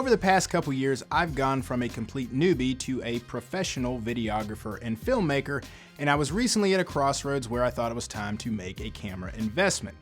Over the past couple years, I've gone from a complete newbie to a professional videographer and filmmaker, and I was recently at a crossroads where I thought it was time to make a camera investment.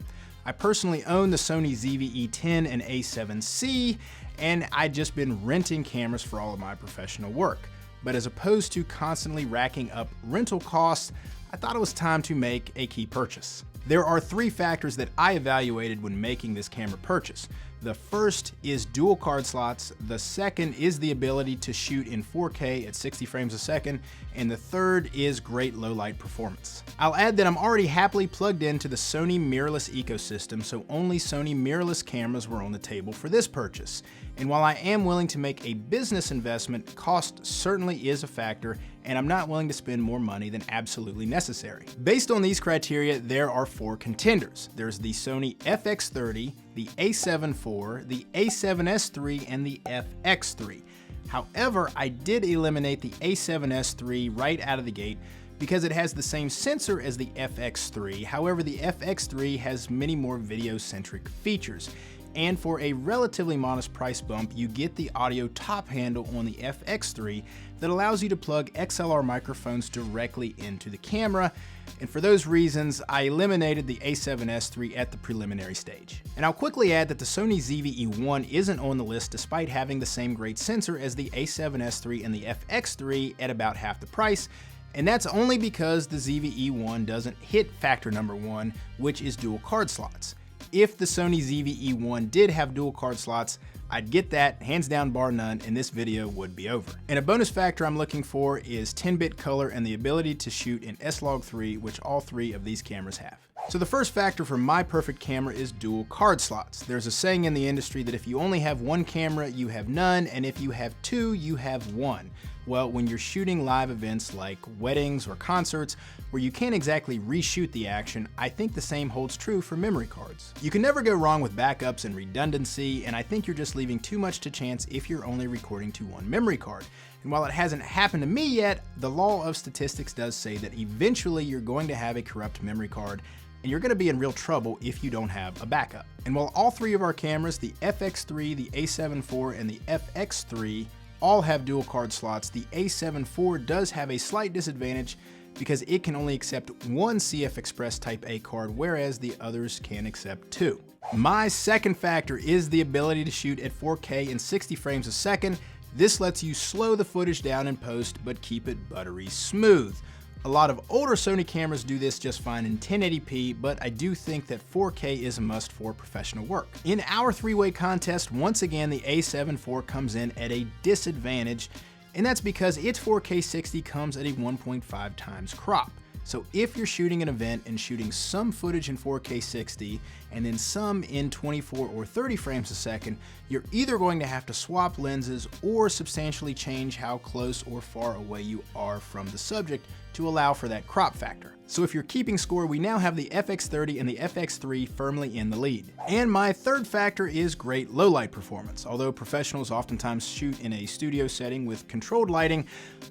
I personally own the Sony ZV-E10 and A7C, and I'd just been renting cameras for all of my professional work. But as opposed to constantly racking up rental costs, I thought it was time to make a key purchase. There are three factors that I evaluated when making this camera purchase. The first is dual card slots, the second is the ability to shoot in 4K at 60 frames a second, and the third is great low light performance. I'll add that I'm already happily plugged into the Sony mirrorless ecosystem, so only Sony mirrorless cameras were on the table for this purchase. And while I am willing to make a business investment, cost certainly is a factor, and I'm not willing to spend more money than absolutely necessary. Based on these criteria, there are four contenders. There's the Sony FX3, the A7 IV, the A7S III, and the FX3. However, I did eliminate the A7S III right out of the gate because it has the same sensor as the FX3. However, the FX3 has many more video-centric features. And for a relatively modest price bump, you get the audio top handle on the FX3 that allows you to plug XLR microphones directly into the camera. And for those reasons, I eliminated the A7S III at the preliminary stage. And I'll quickly add that the Sony ZV-E1 isn't on the list despite having the same great sensor as the A7S III and the FX3 at about half the price. And that's only because the ZV-E1 doesn't hit factor number one, which is dual card slots. If the Sony ZV-E1 did have dual card slots, I'd get that, hands down bar none, and this video would be over. And a bonus factor I'm looking for is 10-bit color and the ability to shoot in S-Log3, which all three of these cameras have. So the first factor for my perfect camera is dual card slots. There's a saying in the industry that if you only have one camera, you have none, and if you have two, you have one. Well, when you're shooting live events like weddings or concerts, where you can't exactly reshoot the action, I think the same holds true for memory cards. You can never go wrong with backups and redundancy, and I think you're just leaving too much to chance if you're only recording to one memory card. And while it hasn't happened to me yet, the law of statistics does say that eventually you're going to have a corrupt memory card, and you're going to be in real trouble if you don't have a backup. And while all three of our cameras, the FX3, the A7 IV, and the FX3, all have dual card slots, the A7 IV does have a slight disadvantage because it can only accept one CF Express Type A card, whereas the others can accept two. My second factor is the ability to shoot at 4K in 60 frames a second. This lets you slow the footage down in post, but keep it buttery smooth. A lot of older Sony cameras do this just fine in 1080p, but I do think that 4K is a must for professional work. In our three-way contest, once again, the A7 IV comes in at a disadvantage, and that's because its 4K 60 comes at a 1.5 times crop. So if you're shooting an event and shooting some footage in 4K 60 and then some in 24 or 30 frames a second, you're either going to have to swap lenses or substantially change how close or far away you are from the subject to allow for that crop factor. So if you're keeping score, we now have the FX30 and the FX3 firmly in the lead. And my third factor is great low light performance. Although professionals oftentimes shoot in a studio setting with controlled lighting,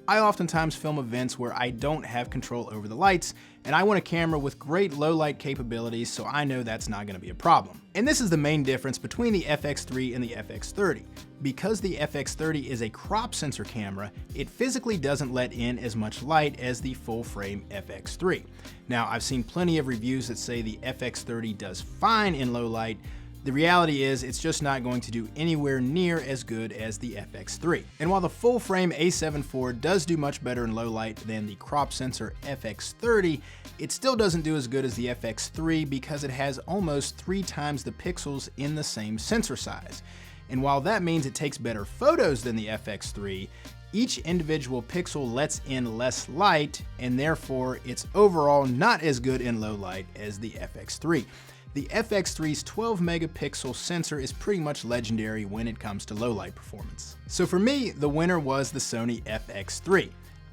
I oftentimes film events where I don't have control over the lights, and I want a camera with great low light capabilities, so I know that's not going to be a problem. And this is the main difference between the FX3 and the FX30. Because the FX30 is a crop sensor camera, it physically doesn't let in as much light as the full frame FX3. Now, I've seen plenty of reviews that say the FX30 does fine in low light. The reality is it's just not going to do anywhere near as good as the FX3. And while the full frame A7 IV does do much better in low light than the crop sensor FX30, it still doesn't do as good as the FX3 because it has almost 3 times the pixels in the same sensor size. And while that means it takes better photos than the FX3, each individual pixel lets in less light, and therefore it's overall not as good in low light as the FX3. The FX3's 12 megapixel sensor is pretty much legendary when it comes to low light performance. So for me, the winner was the Sony FX3.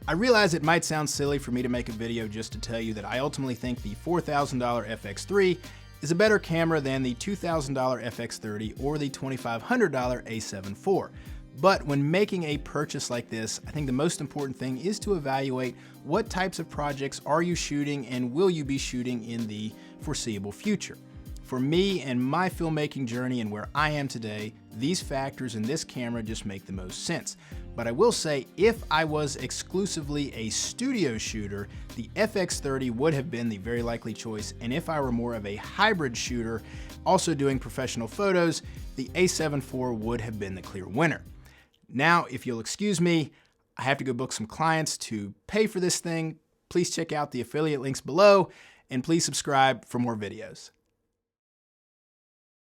I realize it might sound silly for me to make a video just to tell you that I ultimately think the $4,000 FX3 is a better camera than the $2,000 FX30 or the $2,500 A7 IV. But when making a purchase like this, I think the most important thing is to evaluate what types of projects are you shooting and will you be shooting in the foreseeable future. For me and my filmmaking journey and where I am today, these factors in this camera just make the most sense. But I will say, if I was exclusively a studio shooter, the FX3 would have been the very likely choice, and if I were more of a hybrid shooter, also doing professional photos, the A7 IV would have been the clear winner. Now, if you'll excuse me, I have to go book some clients to pay for this thing. Please check out the affiliate links below, and please subscribe for more videos.